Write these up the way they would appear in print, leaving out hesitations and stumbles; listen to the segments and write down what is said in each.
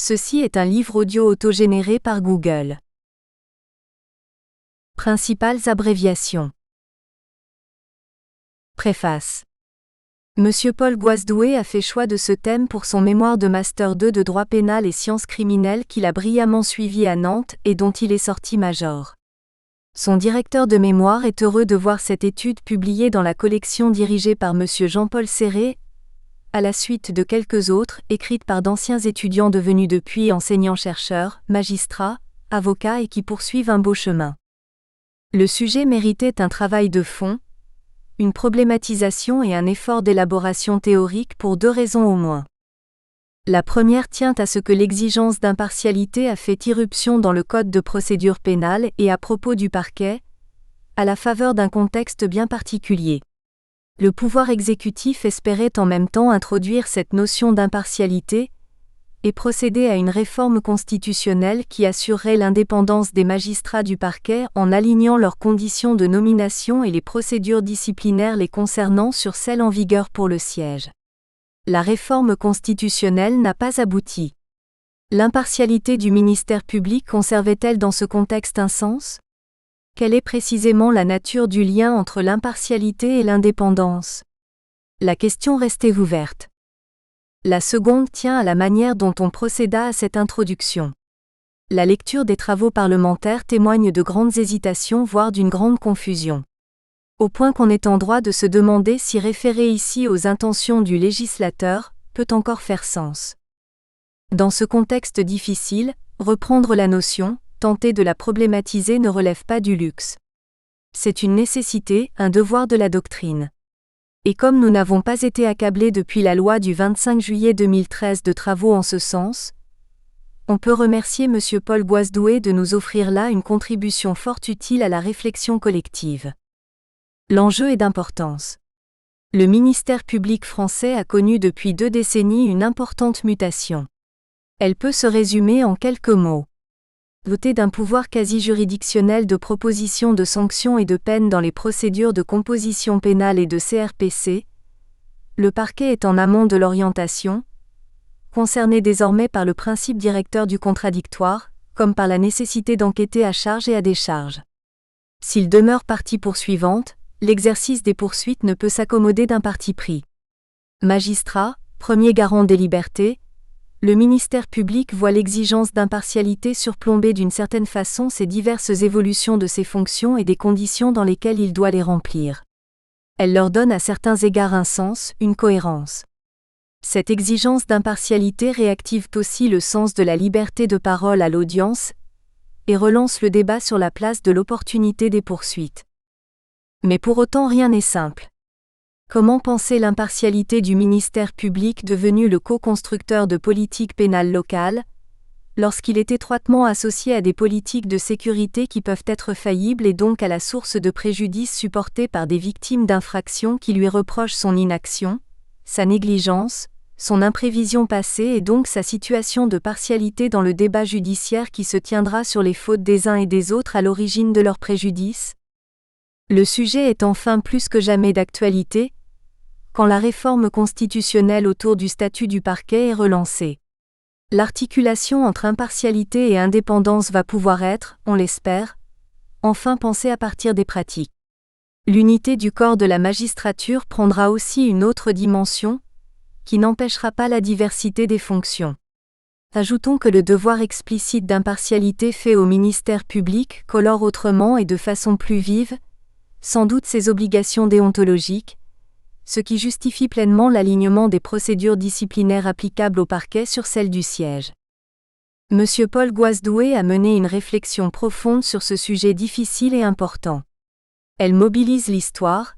Ceci est un livre audio autogénéré par Google. Principales abréviations. Préface. Monsieur Paul Goasdoué a fait choix de ce thème pour son mémoire de Master 2 de droit pénal et sciences criminelles qu'il a brillamment suivi à Nantes et dont il est sorti major. Son directeur de mémoire est heureux de voir cette étude publiée dans la collection dirigée par Monsieur Jean-Paul Serré, à la suite de quelques autres, écrites par d'anciens étudiants devenus depuis enseignants-chercheurs, magistrats, avocats et qui poursuivent un beau chemin. Le sujet méritait un travail de fond, une problématisation et un effort d'élaboration théorique pour deux raisons au moins. La première tient à ce que l'exigence d'impartialité a fait irruption dans le Code de procédure pénale et à propos du parquet, à la faveur d'un contexte bien particulier. Le pouvoir exécutif espérait en même temps introduire cette notion d'impartialité et procéder à une réforme constitutionnelle qui assurerait l'indépendance des magistrats du parquet en alignant leurs conditions de nomination et les procédures disciplinaires les concernant sur celles en vigueur pour le siège. La réforme constitutionnelle n'a pas abouti. L'impartialité du ministère public conservait-elle dans ce contexte un sens ? Quelle est précisément la nature du lien entre l'impartialité et l'indépendance ? La question restait ouverte. La seconde tient à la manière dont on procéda à cette introduction. La lecture des travaux parlementaires témoigne de grandes hésitations voire d'une grande confusion. Au point qu'on est en droit de se demander si référer ici aux intentions du législateur peut encore faire sens. Dans ce contexte difficile, reprendre la notion, tenter de la problématiser ne relève pas du luxe. C'est une nécessité, un devoir de la doctrine. Et comme nous n'avons pas été accablés depuis la loi du 25 juillet 2013 de travaux en ce sens, on peut remercier M. Paul Goasdoué de nous offrir là une contribution fort utile à la réflexion collective. L'enjeu est d'importance. Le ministère public français a connu depuis 2 décennies une importante mutation. Elle peut se résumer en quelques mots. Doté d'un pouvoir quasi-juridictionnel de proposition de sanctions et de peines dans les procédures de composition pénale et de CRPC, le parquet est en amont de l'orientation, concerné désormais par le principe directeur du contradictoire, comme par la nécessité d'enquêter à charge et à décharge. S'il demeure partie poursuivante, l'exercice des poursuites ne peut s'accommoder d'un parti pris. Magistrat, premier garant des libertés, le ministère public voit l'exigence d'impartialité surplomber d'une certaine façon ces diverses évolutions de ses fonctions et des conditions dans lesquelles il doit les remplir. Elle leur donne à certains égards un sens, une cohérence. Cette exigence d'impartialité réactive aussi le sens de la liberté de parole à l'audience et relance le débat sur la place de l'opportunité des poursuites. Mais pour autant rien n'est simple. Comment penser l'impartialité du ministère public devenu le co-constructeur de politiques pénales locales, lorsqu'il est étroitement associé à des politiques de sécurité qui peuvent être faillibles et donc à la source de préjudice supportés par des victimes d'infractions qui lui reprochent son inaction, sa négligence, son imprévision passée et donc sa situation de partialité dans le débat judiciaire qui se tiendra sur les fautes des uns et des autres à l'origine de leur préjudice ? Le sujet est enfin plus que jamais d'actualité, quand la réforme constitutionnelle autour du statut du parquet est relancée. L'articulation entre impartialité et indépendance va pouvoir être, on l'espère, enfin pensée à partir des pratiques. L'unité du corps de la magistrature prendra aussi une autre dimension, qui n'empêchera pas la diversité des fonctions. Ajoutons que le devoir explicite d'impartialité fait au ministère public colore autrement et de façon plus vive, sans doute ses obligations déontologiques, ce qui justifie pleinement l'alignement des procédures disciplinaires applicables au parquet sur celles du siège. M. Paul Goasdoué a mené une réflexion profonde sur ce sujet difficile et important. Elle mobilise l'histoire,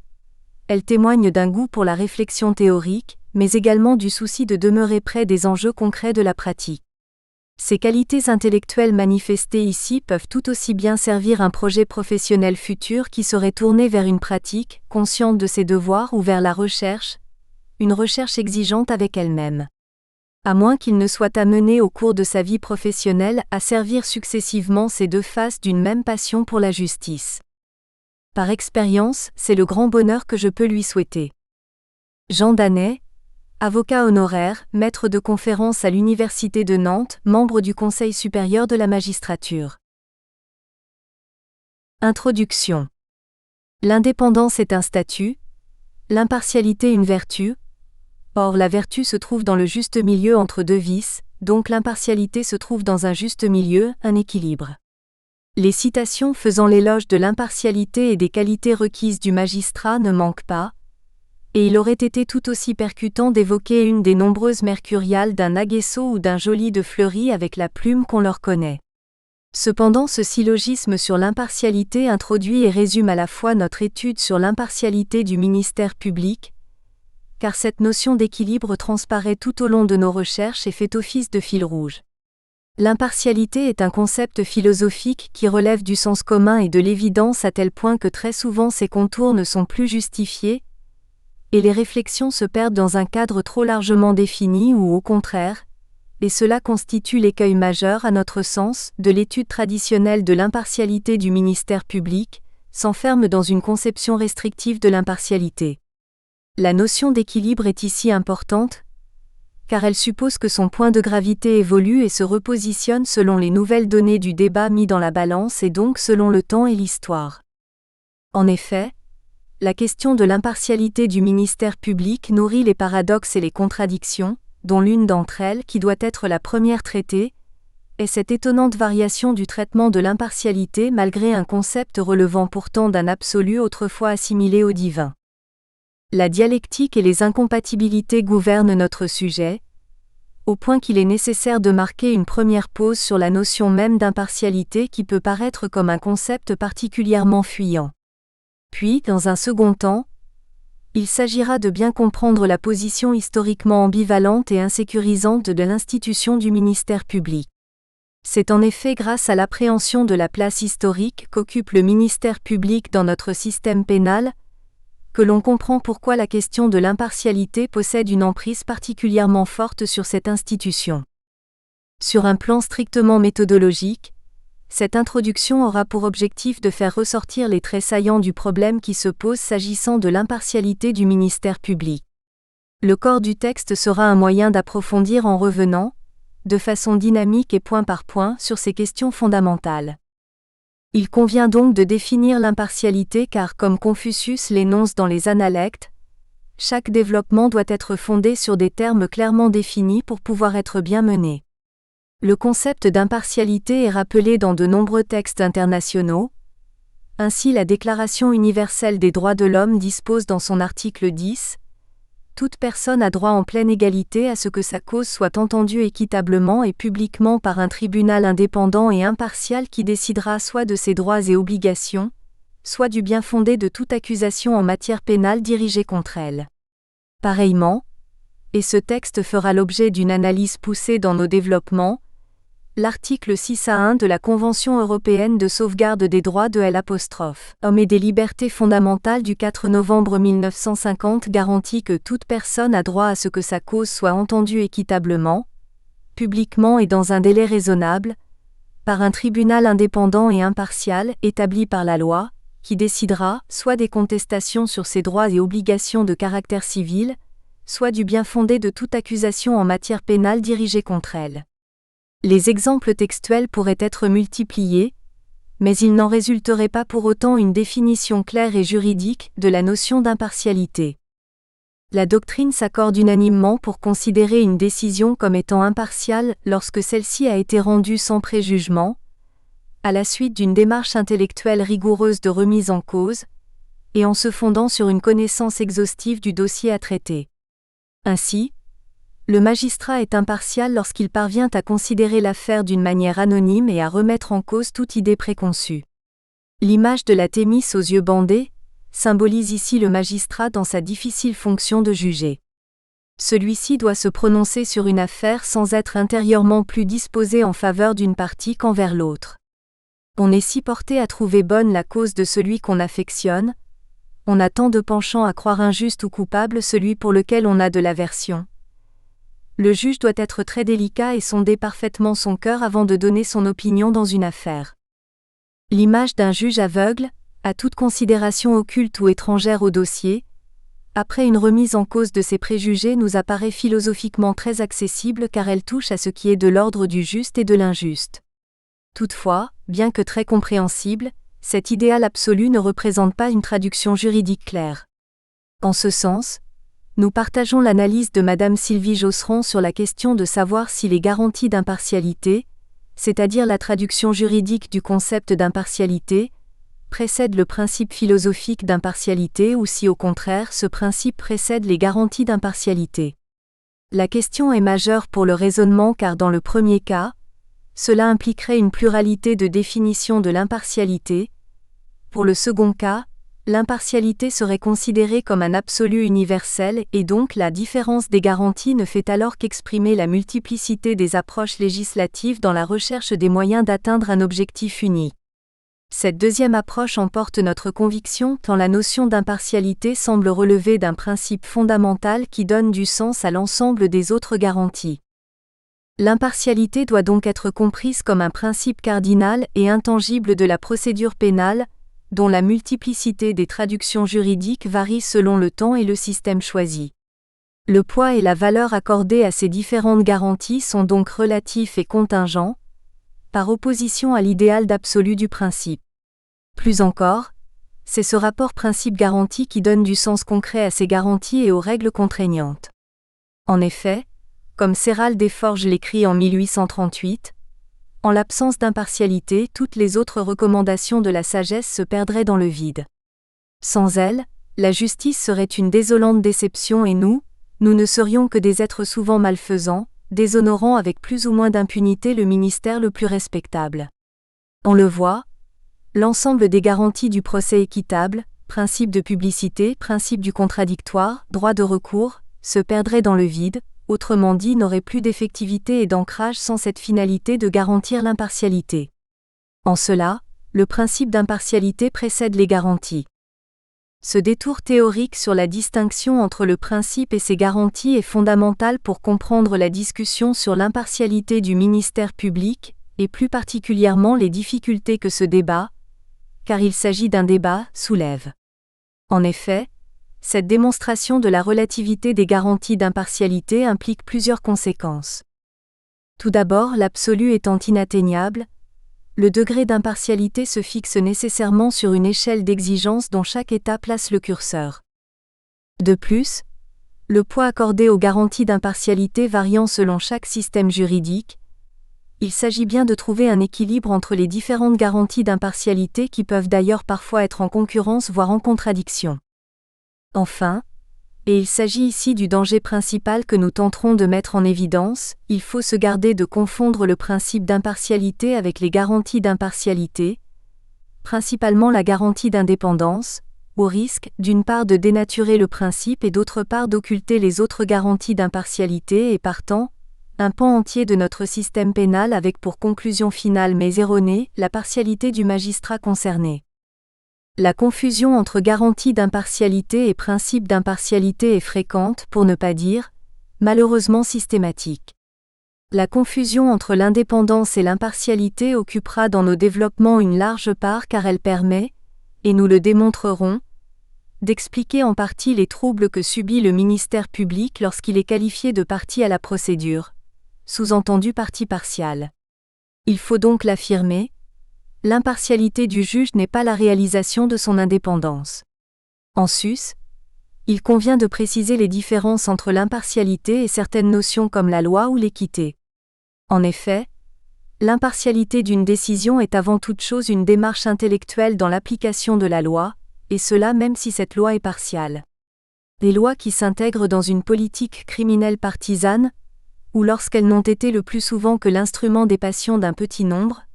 elle témoigne d'un goût pour la réflexion théorique, mais également du souci de demeurer près des enjeux concrets de la pratique. Ces qualités intellectuelles manifestées ici peuvent tout aussi bien servir un projet professionnel futur qui serait tourné vers une pratique, consciente de ses devoirs ou vers la recherche, une recherche exigeante avec elle-même. À moins qu'il ne soit amené au cours de sa vie professionnelle à servir successivement ces deux faces d'une même passion pour la justice. Par expérience, c'est le grand bonheur que je peux lui souhaiter. Jean Danet, avocat honoraire, maître de conférences à l'Université de Nantes, membre du Conseil supérieur de la magistrature. Introduction. L'indépendance est un statut, l'impartialité une vertu. Or la vertu se trouve dans le juste milieu entre deux vices, donc l'impartialité se trouve dans un juste milieu, un équilibre. Les citations faisant l'éloge de l'impartialité et des qualités requises du magistrat ne manquent pas, et il aurait été tout aussi percutant d'évoquer une des nombreuses mercuriales d'un Aguesseau ou d'un Joly de Fleury avec la plume qu'on leur connaît. Cependant ce syllogisme sur l'impartialité introduit et résume à la fois notre étude sur l'impartialité du ministère public, car cette notion d'équilibre transparaît tout au long de nos recherches et fait office de fil rouge. L'impartialité est un concept philosophique qui relève du sens commun et de l'évidence à tel point que très souvent ses contours ne sont plus justifiés, et les réflexions se perdent dans un cadre trop largement défini ou au contraire, et cela constitue l'écueil majeur à notre sens de l'étude traditionnelle de l'impartialité du ministère public, s'enferme dans une conception restrictive de l'impartialité. La notion d'équilibre est ici importante, car elle suppose que son point de gravité évolue et se repositionne selon les nouvelles données du débat mis dans la balance et donc selon le temps et l'histoire. En effet, la question de l'impartialité du ministère public nourrit les paradoxes et les contradictions, dont l'une d'entre elles, qui doit être la première traitée, est cette étonnante variation du traitement de l'impartialité malgré un concept relevant pourtant d'un absolu autrefois assimilé au divin. La dialectique et les incompatibilités gouvernent notre sujet, au point qu'il est nécessaire de marquer une première pause sur la notion même d'impartialité qui peut paraître comme un concept particulièrement fuyant. Puis, dans un second temps, il s'agira de bien comprendre la position historiquement ambivalente et insécurisante de l'institution du ministère public. C'est en effet grâce à l'appréhension de la place historique qu'occupe le ministère public dans notre système pénal, que l'on comprend pourquoi la question de l'impartialité possède une emprise particulièrement forte sur cette institution. Sur un plan strictement méthodologique, cette introduction aura pour objectif de faire ressortir les traits saillants du problème qui se pose s'agissant de l'impartialité du ministère public. Le corps du texte sera un moyen d'approfondir en revenant, de façon dynamique et point par point, sur ces questions fondamentales. Il convient donc de définir l'impartialité car, comme Confucius l'énonce dans les Analectes, chaque développement doit être fondé sur des termes clairement définis pour pouvoir être bien mené. Le concept d'impartialité est rappelé dans de nombreux textes internationaux. Ainsi, la Déclaration universelle des droits de l'homme dispose dans son article 10 « Toute personne a droit en pleine égalité à ce que sa cause soit entendue équitablement et publiquement par un tribunal indépendant et impartial qui décidera soit de ses droits et obligations, soit du bien fondé de toute accusation en matière pénale dirigée contre elle. » Pareillement, et ce texte fera l'objet d'une analyse poussée dans nos développements, l'article 6A1 de la Convention européenne de sauvegarde des droits de l'homme et des libertés fondamentales du 4 novembre 1950 garantit que toute personne a droit à ce que sa cause soit entendue équitablement, publiquement et dans un délai raisonnable, par un tribunal indépendant et impartial établi par la loi, qui décidera soit des contestations sur ses droits et obligations de caractère civil, soit du bien fondé de toute accusation en matière pénale dirigée contre elle. Les exemples textuels pourraient être multipliés, mais il n'en résulterait pas pour autant une définition claire et juridique de la notion d'impartialité. La doctrine s'accorde unanimement pour considérer une décision comme étant impartiale lorsque celle-ci a été rendue sans préjugement, à la suite d'une démarche intellectuelle rigoureuse de remise en cause, et en se fondant sur une connaissance exhaustive du dossier à traiter. Ainsi, le magistrat est impartial lorsqu'il parvient à considérer l'affaire d'une manière anonyme et à remettre en cause toute idée préconçue. L'image de la Thémis aux yeux bandés symbolise ici le magistrat dans sa difficile fonction de juger. Celui-ci doit se prononcer sur une affaire sans être intérieurement plus disposé en faveur d'une partie qu'envers l'autre. On est si porté à trouver bonne la cause de celui qu'on affectionne, on a tant de penchant à croire injuste ou coupable celui pour lequel on a de l'aversion. Le juge doit être très délicat et sonder parfaitement son cœur avant de donner son opinion dans une affaire. L'image d'un juge aveugle, à toute considération occulte ou étrangère au dossier, après une remise en cause de ces préjugés nous apparaît philosophiquement très accessible car elle touche à ce qui est de l'ordre du juste et de l'injuste. Toutefois, bien que très compréhensible, cet idéal absolu ne représente pas une traduction juridique claire. En ce sens, nous partageons l'analyse de Madame Sylvie Josserand sur la question de savoir si les garanties d'impartialité, c'est-à-dire la traduction juridique du concept d'impartialité, précède le principe philosophique d'impartialité ou si au contraire ce principe précède les garanties d'impartialité. La question est majeure pour le raisonnement car dans le premier cas, cela impliquerait une pluralité de définitions de l'impartialité. Pour le second cas, l'impartialité serait considérée comme un absolu universel et donc la différence des garanties ne fait alors qu'exprimer la multiplicité des approches législatives dans la recherche des moyens d'atteindre un objectif uni. Cette deuxième approche emporte notre conviction tant la notion d'impartialité semble relever d'un principe fondamental qui donne du sens à l'ensemble des autres garanties. L'impartialité doit donc être comprise comme un principe cardinal et intangible de la procédure pénale, dont la multiplicité des traductions juridiques varie selon le temps et le système choisi. Le poids et la valeur accordés à ces différentes garanties sont donc relatifs et contingents, par opposition à l'idéal d'absolu du principe. Plus encore, c'est ce rapport principe-garantie qui donne du sens concret à ces garanties et aux règles contraignantes. En effet, comme Serral Desforges l'écrit en 1838, en l'absence d'impartialité, toutes les autres recommandations de la sagesse se perdraient dans le vide. Sans elle, la justice serait une désolante déception et nous ne serions que des êtres souvent malfaisants, déshonorant avec plus ou moins d'impunité le ministère le plus respectable. On le voit, l'ensemble des garanties du procès équitable, principe de publicité, principe du contradictoire, droit de recours, se perdraient dans le vide, autrement dit n'auraient plus d'effectivité et d'ancrage sans cette finalité de garantir l'impartialité. En cela, le principe d'impartialité précède les garanties. Ce détour théorique sur la distinction entre le principe et ses garanties est fondamental pour comprendre la discussion sur l'impartialité du ministère public, et plus particulièrement les difficultés que ce débat, car il s'agit d'un débat, soulève. En effet, cette démonstration de la relativité des garanties d'impartialité implique plusieurs conséquences. Tout d'abord, l'absolu étant inatteignable, le degré d'impartialité se fixe nécessairement sur une échelle d'exigence dont chaque état place le curseur. De plus, le poids accordé aux garanties d'impartialité variant selon chaque système juridique, il s'agit bien de trouver un équilibre entre les différentes garanties d'impartialité qui peuvent d'ailleurs parfois être en concurrence voire en contradiction. Enfin, et il s'agit ici du danger principal que nous tenterons de mettre en évidence, il faut se garder de confondre le principe d'impartialité avec les garanties d'impartialité, principalement la garantie d'indépendance, au risque, d'une part de dénaturer le principe et d'autre part d'occulter les autres garanties d'impartialité et partant, un pan entier de notre système pénal avec pour conclusion finale mais erronée, la partialité du magistrat concerné. La confusion entre garantie d'impartialité et principe d'impartialité est fréquente, pour ne pas dire, malheureusement systématique. La confusion entre l'indépendance et l'impartialité occupera dans nos développements une large part car elle permet, et nous le démontrerons, d'expliquer en partie les troubles que subit le ministère public lorsqu'il est qualifié de partie à la procédure, sous-entendu partie partiale. Il faut donc l'affirmer, l'impartialité du juge n'est pas la réalisation de son indépendance. En sus, il convient de préciser les différences entre l'impartialité et certaines notions comme la loi ou l'équité. En effet, l'impartialité d'une décision est avant toute chose une démarche intellectuelle dans l'application de la loi, et cela même si cette loi est partiale. Des lois qui s'intègrent dans une politique criminelle partisane, ou lorsqu'elles n'ont été le plus souvent que l'instrument des passions d'un petit nombre,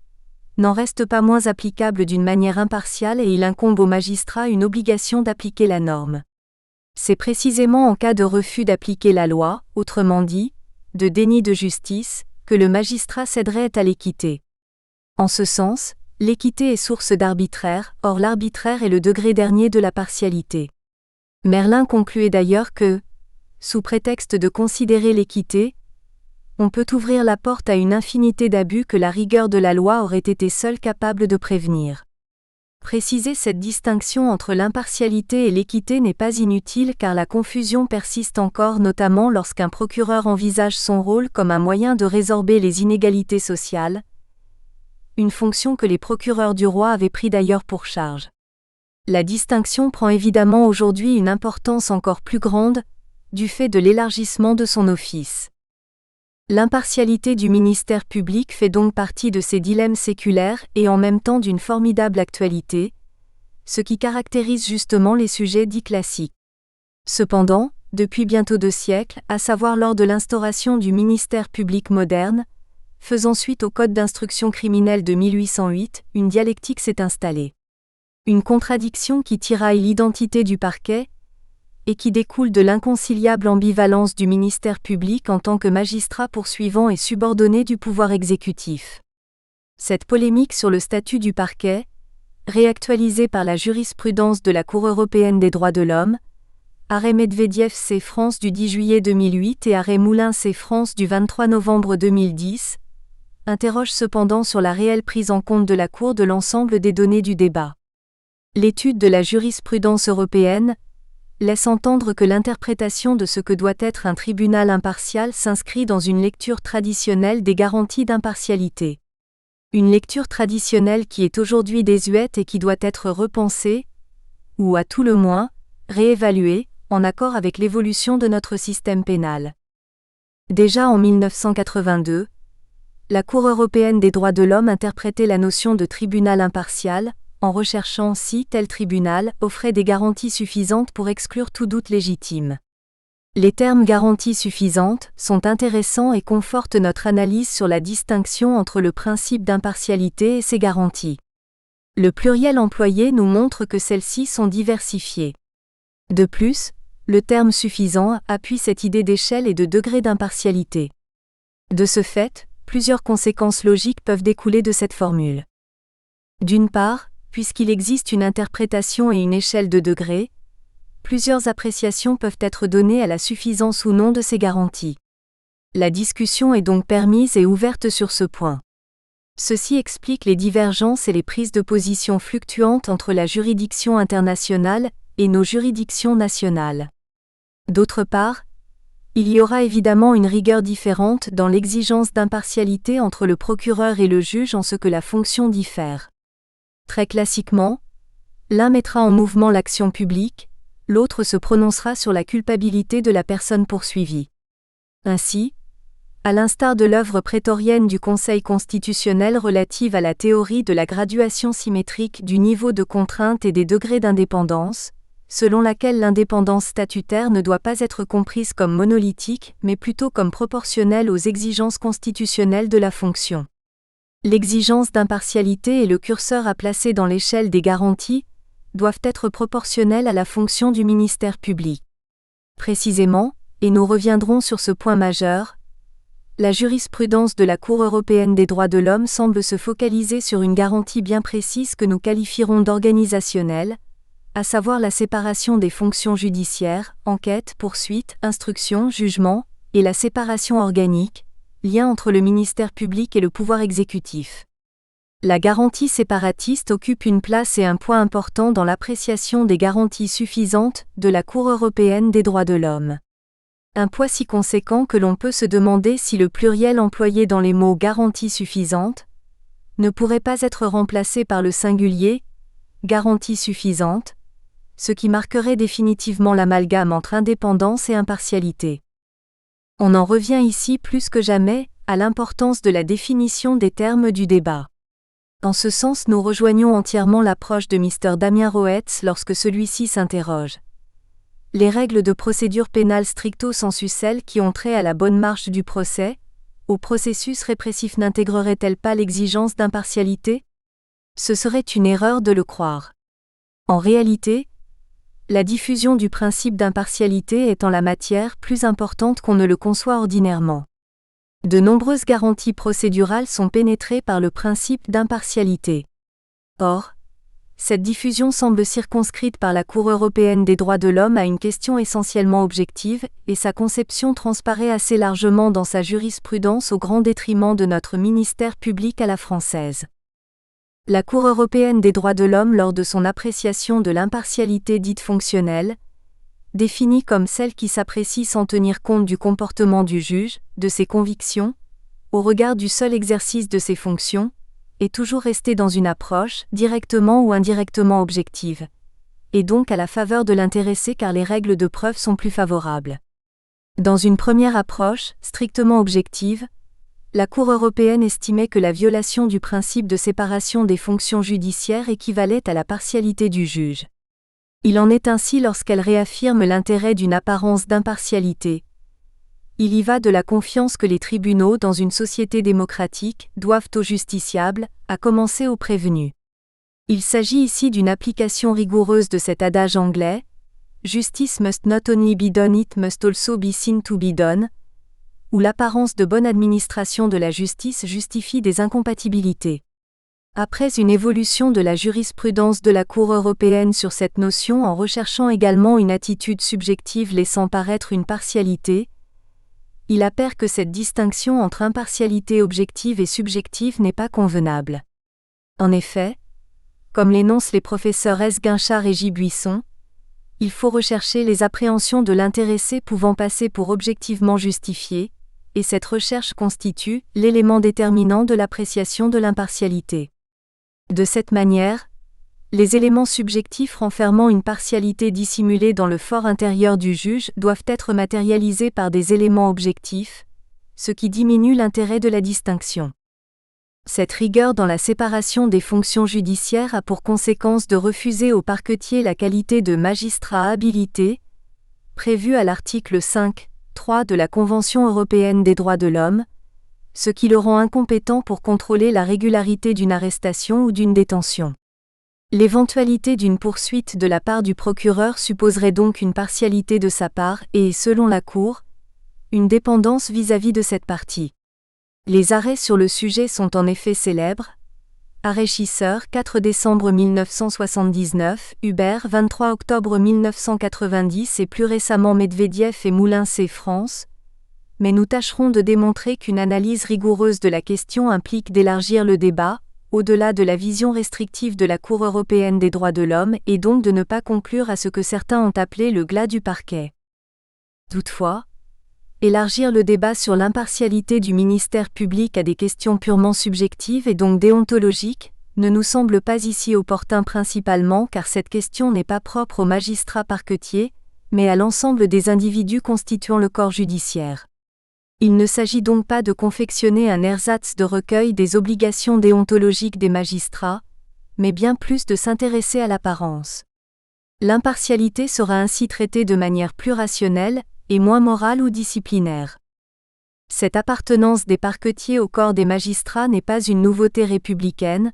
n'en restent pas moins applicables d'une manière impartiale et il incombe au magistrat une obligation d'appliquer la norme. C'est précisément en cas de refus d'appliquer la loi, autrement dit, de déni de justice, que le magistrat céderait à l'équité. En ce sens, l'équité est source d'arbitraire, or l'arbitraire est le degré dernier de la partialité. Merlin concluait d'ailleurs que, sous prétexte de considérer l'équité, on peut ouvrir la porte à une infinité d'abus que la rigueur de la loi aurait été seule capable de prévenir. Préciser cette distinction entre l'impartialité et l'équité n'est pas inutile car la confusion persiste encore notamment lorsqu'un procureur envisage son rôle comme un moyen de résorber les inégalités sociales, une fonction que les procureurs du roi avaient pris d'ailleurs pour charge. La distinction prend évidemment aujourd'hui une importance encore plus grande, du fait de l'élargissement de son office. L'impartialité du ministère public fait donc partie de ces dilemmes séculaires et en même temps d'une formidable actualité, ce qui caractérise justement les sujets dits classiques. Cependant, depuis bientôt 2 siècles, à savoir lors de l'instauration du ministère public moderne, faisant suite au Code d'instruction criminelle de 1808, une dialectique s'est installée. Une contradiction qui tiraille l'identité du parquet, et qui découle de l'inconciliable ambivalence du ministère public en tant que magistrat poursuivant et subordonné du pouvoir exécutif. Cette polémique sur le statut du parquet, réactualisée par la jurisprudence de la Cour européenne des droits de l'homme, arrêt Medvedev C. France du 10 juillet 2008 et arrêt Moulin C. France du 23 novembre 2010, interroge cependant sur la réelle prise en compte de la Cour de l'ensemble des données du débat. L'étude de la jurisprudence européenne laisse entendre que l'interprétation de ce que doit être un tribunal impartial s'inscrit dans une lecture traditionnelle des garanties d'impartialité. Une lecture traditionnelle qui est aujourd'hui désuète et qui doit être repensée, ou à tout le moins, réévaluée, en accord avec l'évolution de notre système pénal. Déjà en 1982, la Cour européenne des droits de l'homme interprétait la notion de tribunal impartial, en recherchant si tel tribunal offrait des garanties suffisantes pour exclure tout doute légitime. Les termes garanties suffisantes sont intéressants et confortent notre analyse sur la distinction entre le principe d'impartialité et ses garanties. Le pluriel employé nous montre que celles-ci sont diversifiées. De plus, le terme suffisant appuie cette idée d'échelle et de degré d'impartialité. De ce fait, plusieurs conséquences logiques peuvent découler de cette formule. D'une part, puisqu'il existe une interprétation et une échelle de degrés, plusieurs appréciations peuvent être données à la suffisance ou non de ces garanties. La discussion est donc permise et ouverte sur ce point. Ceci explique les divergences et les prises de position fluctuantes entre la juridiction internationale et nos juridictions nationales. D'autre part, il y aura évidemment une rigueur différente dans l'exigence d'impartialité entre le procureur et le juge en ce que la fonction diffère. Très classiquement, l'un mettra en mouvement l'action publique, l'autre se prononcera sur la culpabilité de la personne poursuivie. Ainsi, à l'instar de l'œuvre prétorienne du Conseil constitutionnel relative à la théorie de la graduation symétrique du niveau de contrainte et des degrés d'indépendance, selon laquelle l'indépendance statutaire ne doit pas être comprise comme monolithique mais plutôt comme proportionnelle aux exigences constitutionnelles de la fonction. L'exigence d'impartialité et le curseur à placer dans l'échelle des garanties doivent être proportionnels à la fonction du ministère public. Précisément, et nous reviendrons sur ce point majeur, la jurisprudence de la Cour européenne des droits de l'homme semble se focaliser sur une garantie bien précise que nous qualifierons d'organisationnelle, à savoir la séparation des fonctions judiciaires, enquête, poursuite, instruction, jugement, et la séparation organique, lien entre le ministère public et le pouvoir exécutif. La garantie séparatiste occupe une place et un point important dans l'appréciation des garanties suffisantes de la Cour européenne des droits de l'homme. Un poids si conséquent que l'on peut se demander si le pluriel employé dans les mots « garantie suffisante » ne pourrait pas être remplacé par le singulier « garantie suffisante », ce qui marquerait définitivement l'amalgame entre indépendance et impartialité. On en revient ici plus que jamais à l'importance de la définition des termes du débat. En ce sens, nous rejoignons entièrement l'approche de Mr. Damien Roets lorsque celui-ci s'interroge. Les règles de procédure pénale stricto sensu celles qui ont trait à la bonne marche du procès, au processus répressif n'intégreraient-elles pas l'exigence d'impartialité ? Ce serait une erreur de le croire. En réalité, la diffusion du principe d'impartialité est en la matière plus importante qu'on ne le conçoit ordinairement. De nombreuses garanties procédurales sont pénétrées par le principe d'impartialité. Or, cette diffusion semble circonscrite par la Cour européenne des droits de l'homme à une question essentiellement objective, et sa conception transparaît assez largement dans sa jurisprudence au grand détriment de notre ministère public à la française. La Cour européenne des droits de l'homme, lors de son appréciation de l'impartialité dite fonctionnelle, définie comme celle qui s'apprécie sans tenir compte du comportement du juge, de ses convictions, au regard du seul exercice de ses fonctions, est toujours restée dans une approche, directement ou indirectement objective, et donc à la faveur de l'intéressé car les règles de preuve sont plus favorables. Dans une première approche, strictement objective, la Cour européenne estimait que la violation du principe de séparation des fonctions judiciaires équivalait à la partialité du juge. Il en est ainsi lorsqu'elle réaffirme l'intérêt d'une apparence d'impartialité. Il y va de la confiance que les tribunaux dans une société démocratique doivent aux justiciables, à commencer aux prévenus. Il s'agit ici d'une application rigoureuse de cet adage anglais « Justice must not only be done, it must also be seen to be done », où l'apparence de bonne administration de la justice justifie des incompatibilités. Après une évolution de la jurisprudence de la Cour européenne sur cette notion en recherchant également une attitude subjective laissant paraître une partialité, il appert que cette distinction entre impartialité objective et subjective n'est pas convenable. En effet, comme l'énoncent les professeurs S. Guinchard et J. Buisson, il faut rechercher les appréhensions de l'intéressé pouvant passer pour objectivement justifiées, et cette recherche constitue l'élément déterminant de l'appréciation de l'impartialité. De cette manière, les éléments subjectifs renfermant une partialité dissimulée dans le fort intérieur du juge doivent être matérialisés par des éléments objectifs, ce qui diminue l'intérêt de la distinction. Cette rigueur dans la séparation des fonctions judiciaires a pour conséquence de refuser au parquetier la qualité de magistrat habilité, prévue à l'article 5.3 de la Convention européenne des droits de l'homme, ce qui le rend incompétent pour contrôler la régularité d'une arrestation ou d'une détention. L'éventualité d'une poursuite de la part du procureur supposerait donc une partialité de sa part et, selon la Cour, une dépendance vis-à-vis de cette partie. Les arrêts sur le sujet sont en effet célèbres. Arrêt Schisser, 4 décembre 1979, Hubert, 23 octobre 1990 et plus récemment Medvedev et Moulin C. France. Mais nous tâcherons de démontrer qu'une analyse rigoureuse de la question implique d'élargir le débat, au-delà de la vision restrictive de la Cour européenne des droits de l'homme et donc de ne pas conclure à ce que certains ont appelé le glas du parquet. Toutefois, élargir le débat sur l'impartialité du ministère public à des questions purement subjectives et donc déontologiques, ne nous semble pas ici opportun principalement car cette question n'est pas propre aux magistrats parquetiers, mais à l'ensemble des individus constituant le corps judiciaire. Il ne s'agit donc pas de confectionner un ersatz de recueil des obligations déontologiques des magistrats, mais bien plus de s'intéresser à l'apparence. L'impartialité sera ainsi traitée de manière plus rationnelle, et moins morale ou disciplinaire. Cette appartenance des parquetiers au corps des magistrats n'est pas une nouveauté républicaine,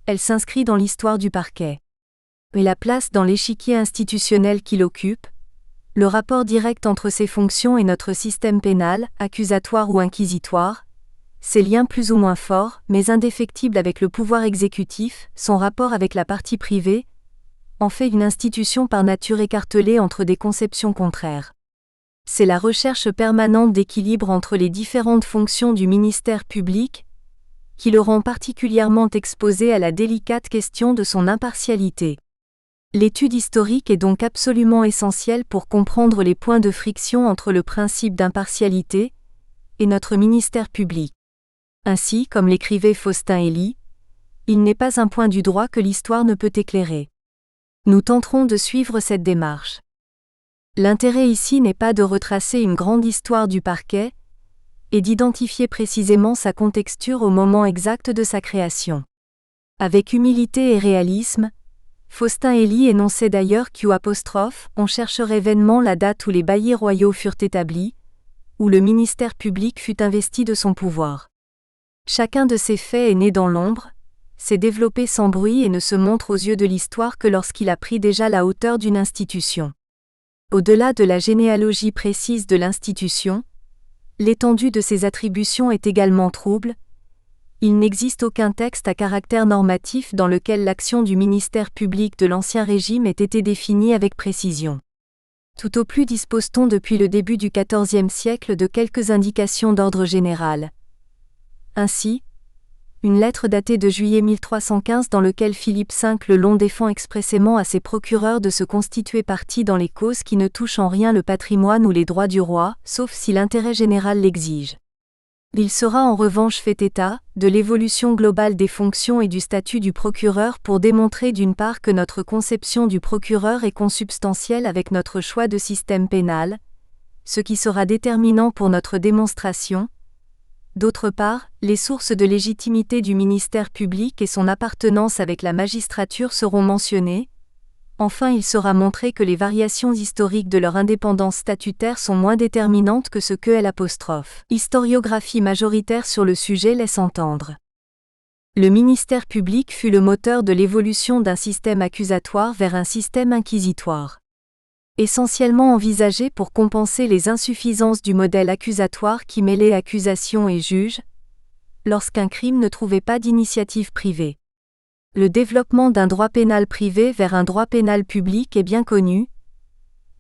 elle s'inscrit dans l'histoire du parquet. Mais la place dans l'échiquier institutionnel qu'il occupe, le rapport direct entre ses fonctions et notre système pénal, accusatoire ou inquisitoire, ses liens plus ou moins forts, mais indéfectibles avec le pouvoir exécutif, son rapport avec la partie privée, en fait une institution par nature écartelée entre des conceptions contraires. C'est la recherche permanente d'équilibre entre les différentes fonctions du ministère public qui le rend particulièrement exposé à la délicate question de son impartialité. L'étude historique est donc absolument essentielle pour comprendre les points de friction entre le principe d'impartialité et notre ministère public. Ainsi, comme l'écrivait Faustin Hélie, il n'est pas un point du droit que l'histoire ne peut éclairer. Nous tenterons de suivre cette démarche. L'intérêt ici n'est pas de retracer une grande histoire du parquet et d'identifier précisément sa contexture au moment exact de sa création. Avec humilité et réalisme, Faustin Hélie énonçait d'ailleurs qu'on chercherait vainement la date où les baillis royaux furent établis, où le ministère public fut investi de son pouvoir. Chacun de ces faits est né dans l'ombre, s'est développé sans bruit et ne se montre aux yeux de l'histoire que lorsqu'il a pris déjà la hauteur d'une institution. Au-delà de la généalogie précise de l'institution, l'étendue de ses attributions est également trouble. Il n'existe aucun texte à caractère normatif dans lequel l'action du ministère public de l'Ancien Régime ait été définie avec précision. Tout au plus dispose-t-on depuis le début du XIVe siècle de quelques indications d'ordre général. Ainsi, Une lettre datée de juillet 1315 dans lequel Philippe V le Long défend expressément à ses procureurs de se constituer partie dans les causes qui ne touchent en rien le patrimoine ou les droits du roi, sauf si l'intérêt général l'exige. Il sera en revanche fait état de l'évolution globale des fonctions et du statut du procureur pour démontrer d'une part que notre conception du procureur est consubstantielle avec notre choix de système pénal, ce qui sera déterminant pour notre démonstration. D'autre part, les sources de légitimité du ministère public et son appartenance avec la magistrature seront mentionnées. Enfin, il sera montré que les variations historiques de leur indépendance statutaire sont moins déterminantes que ce que l'historiographie majoritaire sur le sujet laisse entendre. Le ministère public fut le moteur de l'évolution d'un système accusatoire vers un système inquisitoire. Essentiellement envisagé pour compenser les insuffisances du modèle accusatoire qui mêlait accusation et juge, lorsqu'un crime ne trouvait pas d'initiative privée. Le développement d'un droit pénal privé vers un droit pénal public est bien connu,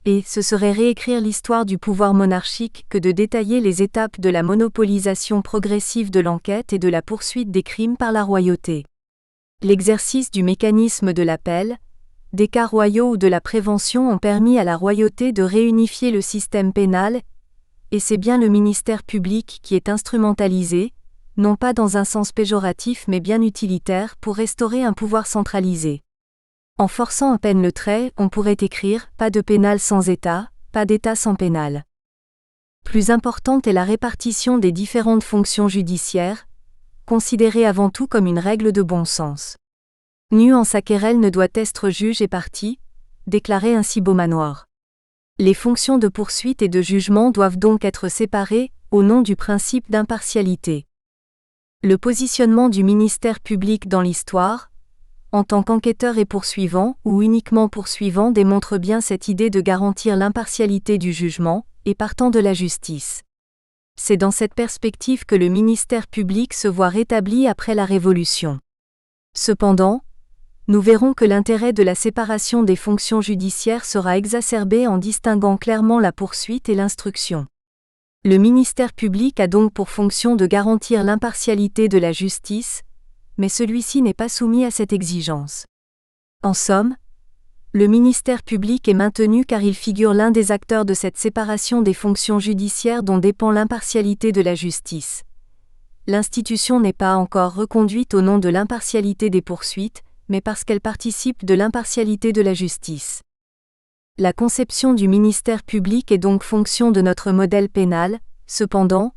et ce serait réécrire l'histoire du pouvoir monarchique que de détailler les étapes de la monopolisation progressive de l'enquête et de la poursuite des crimes par la royauté. L'exercice du mécanisme de l'appel, des cas royaux ou de la prévention ont permis à la royauté de réunifier le système pénal, et c'est bien le ministère public qui est instrumentalisé, non pas dans un sens péjoratif mais bien utilitaire pour restaurer un pouvoir centralisé. En forçant à peine le trait, on pourrait écrire « pas de pénal sans État, pas d'État sans pénal ». Plus importante est la répartition des différentes fonctions judiciaires, considérée avant tout comme une règle de bon sens. Nul en sa querelle ne doit être juge et partie, déclarait ainsi Beaumanoir. Les fonctions de poursuite et de jugement doivent donc être séparées, au nom du principe d'impartialité. Le positionnement du ministère public dans l'histoire, en tant qu'enquêteur et poursuivant, ou uniquement poursuivant, démontre bien cette idée de garantir l'impartialité du jugement, et partant de la justice. C'est dans cette perspective que le ministère public se voit rétabli après la Révolution. Cependant, nous verrons que l'intérêt de la séparation des fonctions judiciaires sera exacerbé en distinguant clairement la poursuite et l'instruction. Le ministère public a donc pour fonction de garantir l'impartialité de la justice, mais celui-ci n'est pas soumis à cette exigence. En somme, le ministère public est maintenu car il figure l'un des acteurs de cette séparation des fonctions judiciaires dont dépend l'impartialité de la justice. L'institution n'est pas encore reconduite au nom de l'impartialité des poursuites, mais parce qu'elle participe de l'impartialité de la justice. La conception du ministère public est donc fonction de notre modèle pénal, cependant,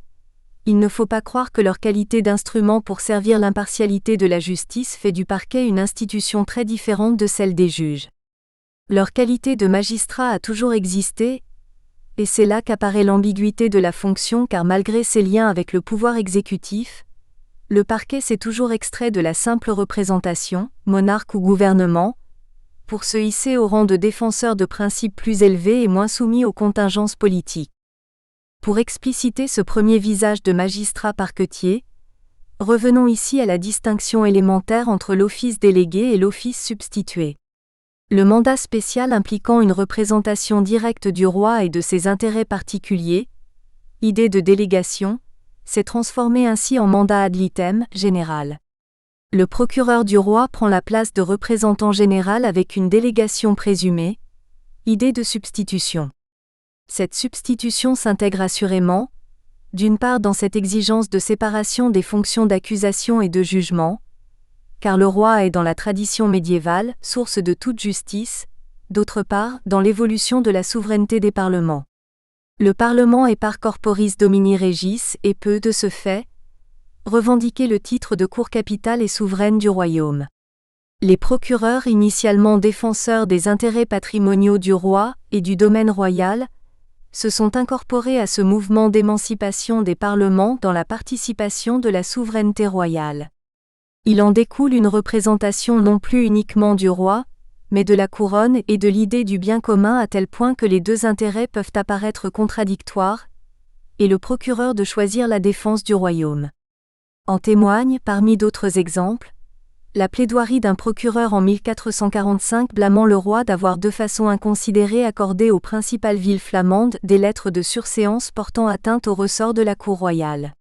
il ne faut pas croire que leur qualité d'instrument pour servir l'impartialité de la justice fait du parquet une institution très différente de celle des juges. Leur qualité de magistrat a toujours existé, et c'est là qu'apparaît l'ambiguïté de la fonction car malgré ses liens avec le pouvoir exécutif, le parquet s'est toujours extrait de la simple représentation, monarque ou gouvernement, pour se hisser au rang de défenseur de principes plus élevés et moins soumis aux contingences politiques. Pour expliciter ce premier visage de magistrat parquetier, revenons ici à la distinction élémentaire entre l'office délégué et l'office substitué. Le mandat spécial impliquant une représentation directe du roi et de ses intérêts particuliers, idée de délégation, s'est transformé ainsi en mandat ad litem, général. Le procureur du roi prend la place de représentant général avec une délégation présumée, idée de substitution. Cette substitution s'intègre assurément, d'une part dans cette exigence de séparation des fonctions d'accusation et de jugement, car le roi est dans la tradition médiévale, source de toute justice, d'autre part dans l'évolution de la souveraineté des parlements. Le Parlement est par corporis domini regis et peut, de ce fait, revendiquer le titre de cour capitale et souveraine du royaume. Les procureurs, initialement défenseurs des intérêts patrimoniaux du roi et du domaine royal, se sont incorporés à ce mouvement d'émancipation des parlements dans la participation de la souveraineté royale. Il en découle une représentation non plus uniquement du roi, mais de la couronne et de l'idée du bien commun à tel point que les deux intérêts peuvent apparaître contradictoires, et le procureur de choisir la défense du royaume. En témoigne, parmi d'autres exemples, la plaidoirie d'un procureur en 1445 blâmant le roi d'avoir de façon inconsidérée accordé aux principales villes flamandes des lettres de surséance portant atteinte au ressort de la cour royale.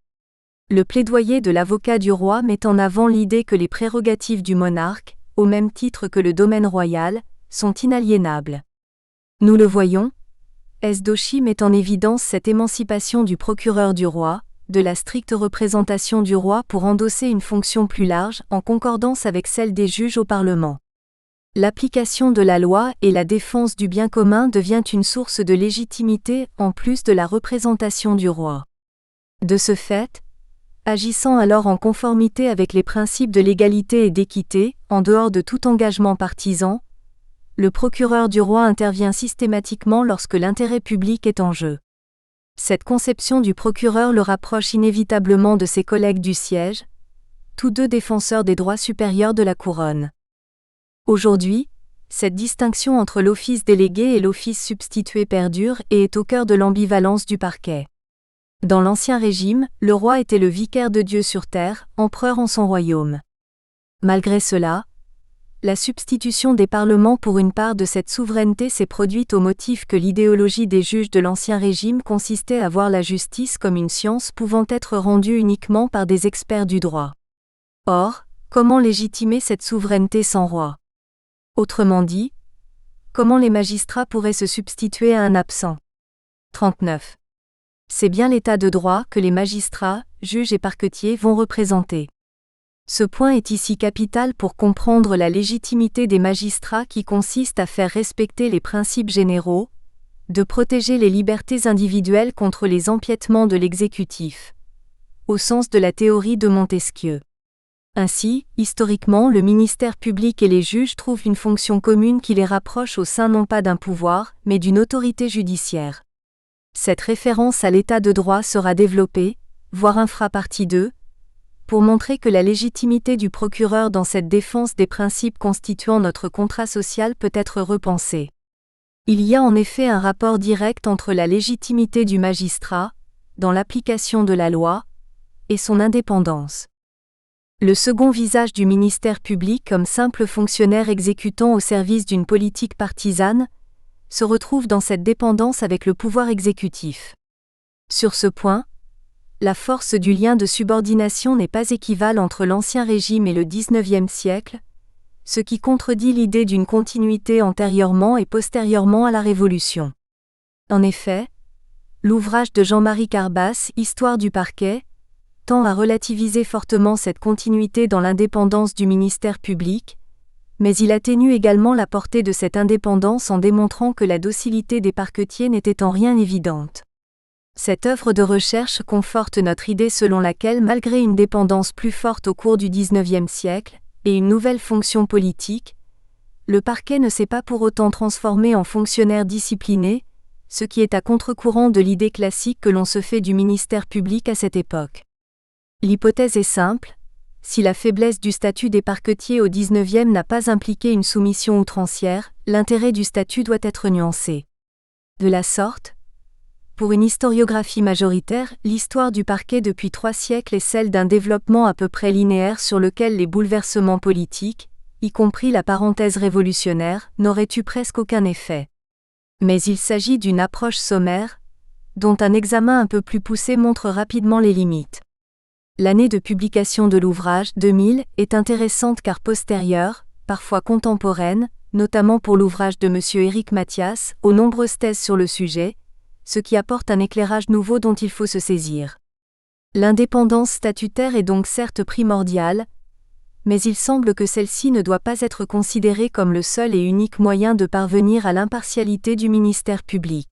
Le plaidoyer de l'avocat du roi met en avant l'idée que les prérogatives du monarque, au même titre que le domaine royal, sont inaliénables. Nous le voyons, S-Doshi met en évidence cette émancipation du procureur du roi, de la stricte représentation du roi pour endosser une fonction plus large en concordance avec celle des juges au Parlement. L'application de la loi et la défense du bien commun devient une source de légitimité en plus de la représentation du roi. De ce fait, agissant alors en conformité avec les principes de l'égalité et d'équité, en dehors de tout engagement partisan, le procureur du roi intervient systématiquement lorsque l'intérêt public est en jeu. Cette conception du procureur le rapproche inévitablement de ses collègues du siège, tous deux défenseurs des droits supérieurs de la couronne. Aujourd'hui, cette distinction entre l'office délégué et l'office substitué perdure et est au cœur de l'ambivalence du parquet. Dans l'Ancien Régime, le roi était le vicaire de Dieu sur terre, empereur en son royaume. Malgré cela, la substitution des parlements pour une part de cette souveraineté s'est produite au motif que l'idéologie des juges de l'Ancien Régime consistait à voir la justice comme une science pouvant être rendue uniquement par des experts du droit. Or, comment légitimer cette souveraineté sans roi ? Autrement dit, comment les magistrats pourraient se substituer à un absent ? 39. C'est bien l'état de droit que les magistrats, juges et parquetiers vont représenter. Ce point est ici capital pour comprendre la légitimité des magistrats qui consiste à faire respecter les principes généraux, de protéger les libertés individuelles contre les empiétements de l'exécutif, au sens de la théorie de Montesquieu. Ainsi, historiquement, le ministère public et les juges trouvent une fonction commune qui les rapproche au sein non pas d'un pouvoir, mais d'une autorité judiciaire. Cette référence à l'état de droit sera développée, voire infra-partie 2, pour montrer que la légitimité du procureur dans cette défense des principes constituant notre contrat social peut être repensée. Il y a en effet un rapport direct entre la légitimité du magistrat, dans l'application de la loi, et son indépendance. Le second visage du ministère public comme simple fonctionnaire exécutant au service d'une politique partisane, se retrouve dans cette dépendance avec le pouvoir exécutif. Sur ce point, la force du lien de subordination n'est pas équivalente entre l'Ancien Régime et le XIXe siècle, ce qui contredit l'idée d'une continuité antérieurement et postérieurement à la Révolution. En effet, l'ouvrage de Jean-Marie Carbas, Histoire du parquet, tend à relativiser fortement cette continuité dans l'indépendance du ministère public, mais il atténue également la portée de cette indépendance en démontrant que la docilité des parquetiers n'était en rien évidente. Cette œuvre de recherche conforte notre idée selon laquelle malgré une dépendance plus forte au cours du XIXe siècle, et une nouvelle fonction politique, le parquet ne s'est pas pour autant transformé en fonctionnaire discipliné, ce qui est à contre-courant de l'idée classique que l'on se fait du ministère public à cette époque. L'hypothèse est simple, si la faiblesse du statut des parquetiers au XIXe n'a pas impliqué une soumission outrancière, l'intérêt du statut doit être nuancé. De la sorte, pour une historiographie majoritaire, l'histoire du parquet depuis 3 siècles est celle d'un développement à peu près linéaire sur lequel les bouleversements politiques, y compris la parenthèse révolutionnaire, n'auraient eu presque aucun effet. Mais il s'agit d'une approche sommaire, dont un examen un peu plus poussé montre rapidement les limites. L'année de publication de l'ouvrage, 2000, est intéressante car postérieure, parfois contemporaine, notamment pour l'ouvrage de M. Éric Mathias, aux nombreuses thèses sur le sujet, ce qui apporte un éclairage nouveau dont il faut se saisir. L'indépendance statutaire est donc certes primordiale, mais il semble que celle-ci ne doit pas être considérée comme le seul et unique moyen de parvenir à l'impartialité du ministère public.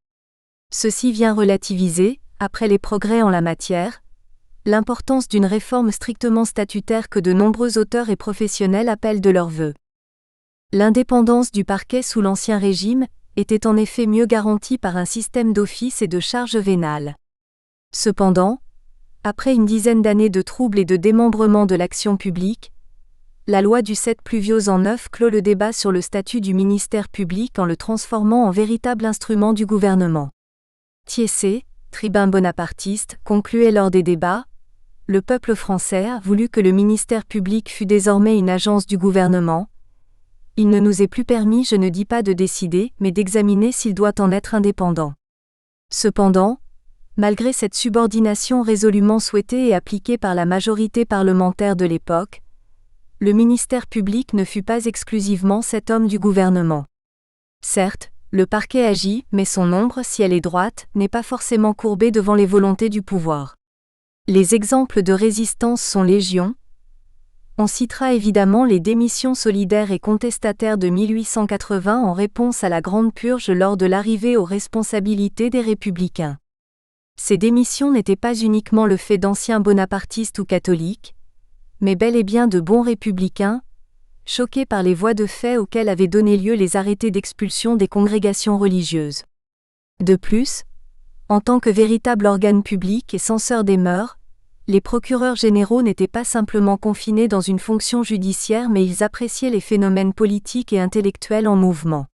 Ceci vient relativiser, après les progrès en la matière, l'importance d'une réforme strictement statutaire que de nombreux auteurs et professionnels appellent de leurs vœux. L'indépendance du parquet sous l'Ancien Régime était en effet mieux garantie par un système d'office et de charges vénales. Cependant, après une dizaine d'années de troubles et de démembrement de l'action publique, la loi du 7 Pluviose en 9 clôt le débat sur le statut du ministère public en le transformant en véritable instrument du gouvernement. Thiessé, tribun bonapartiste, concluait lors des débats, « Le peuple français a voulu que le ministère public fût désormais une agence du gouvernement. Il ne nous est plus permis, je ne dis pas de décider, mais d'examiner s'il doit en être indépendant. Cependant, Malgré cette subordination résolument souhaitée et appliquée par la majorité parlementaire de l'époque, le ministère public ne fut pas exclusivement cet homme du gouvernement. Certes, le parquet agit, mais son ombre, si elle est droite, n'est pas forcément courbée devant les volontés du pouvoir. Les exemples de résistance sont légion. On citera évidemment les démissions solidaires et contestataires de 1880 en réponse à la Grande Purge lors de l'arrivée aux responsabilités des républicains. Ces démissions n'étaient pas uniquement le fait d'anciens bonapartistes ou catholiques, mais bel et bien de bons républicains, choqués par les voies de fait auxquelles avaient donné lieu les arrêtés d'expulsion des congrégations religieuses. De plus, en tant que véritable organe public et censeur des mœurs, les procureurs généraux n'étaient pas simplement confinés dans une fonction judiciaire mais ils appréciaient les phénomènes politiques et intellectuels en mouvement.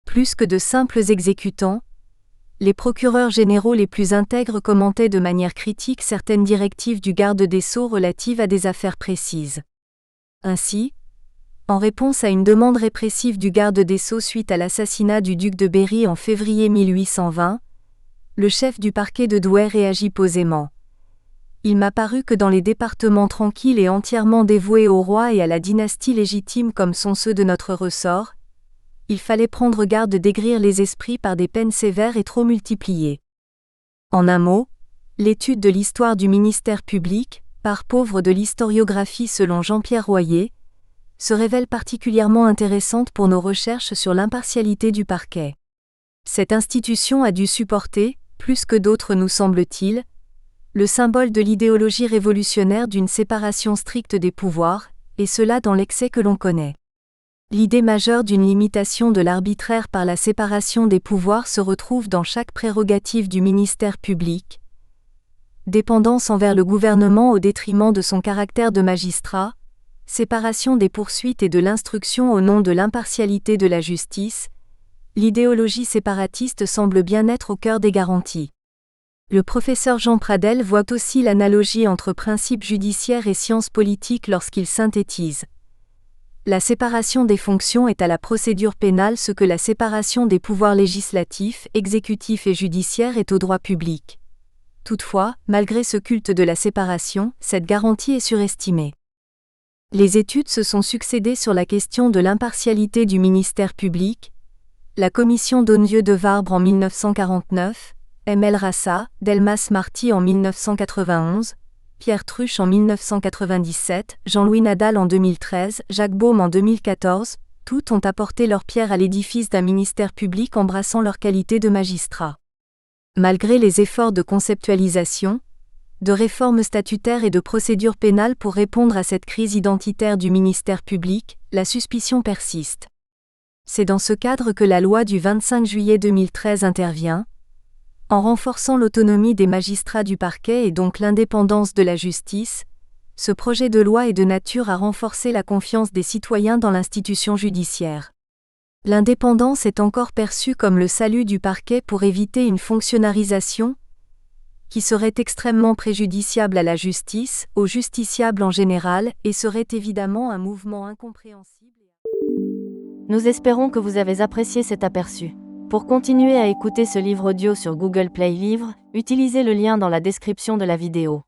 Plus que de simples exécutants, les procureurs généraux les plus intègres commentaient de manière critique certaines directives du garde des Sceaux relatives à des affaires précises. Ainsi, en réponse à une demande répressive du garde des Sceaux suite à l'assassinat du duc de Berry en février 1820, le chef du parquet de Douai réagit posément. Il m'a paru que dans les départements tranquilles et entièrement dévoués au roi et à la dynastie légitime comme sont ceux de notre ressort, il fallait prendre garde d'aigrir les esprits par des peines sévères et trop multipliées. En un mot, l'étude de l'histoire du ministère public, part pauvre de l'historiographie selon Jean-Pierre Royer, se révèle particulièrement intéressante pour nos recherches sur l'impartialité du parquet. Cette institution a dû supporter, plus que d'autres nous semble-t-il, le symbole de l'idéologie révolutionnaire d'une séparation stricte des pouvoirs, et cela dans l'excès que l'on connaît. L'idée majeure d'une limitation de l'arbitraire par la séparation des pouvoirs se retrouve dans chaque prérogative du ministère public. Dépendance envers le gouvernement au détriment de son caractère de magistrat, séparation des poursuites et de l'instruction au nom de l'impartialité de la justice, l'idéologie séparatiste semble bien être au cœur des garanties. Le professeur Jean Pradel voit aussi l'analogie entre principes judiciaires et sciences politiques lorsqu'il synthétise. La séparation des fonctions est à la procédure pénale ce que la séparation des pouvoirs législatifs, exécutifs et judiciaires est au droit public. Toutefois, malgré ce culte de la séparation, cette garantie est surestimée. Les études se sont succédé sur la question de l'impartialité du ministère public. La commission Dondieu de Varbre en 1949, M.L. Rassa, Delmas Marty en 1991, Pierre Truche en 1997, Jean-Louis Nadal en 2013, Jacques Baume en 2014, toutes ont apporté leur pierre à l'édifice d'un ministère public embrassant leur qualité de magistrat. Malgré les efforts de conceptualisation, de réformes statutaires et de procédures pénales pour répondre à cette crise identitaire du ministère public, la suspicion persiste. C'est dans ce cadre que la loi du 25 juillet 2013 intervient, en renforçant l'autonomie des magistrats du parquet et donc l'indépendance de la justice. Ce projet de loi est de nature à renforcer la confiance des citoyens dans l'institution judiciaire. L'indépendance est encore perçue comme le salut du parquet pour éviter une fonctionnalisation qui serait extrêmement préjudiciable à la justice, aux justiciables en général, et serait évidemment un mouvement incompréhensible. Nous espérons que vous avez apprécié cet aperçu. Pour continuer à écouter ce livre audio sur Google Play Livres, utilisez le lien dans la description de la vidéo.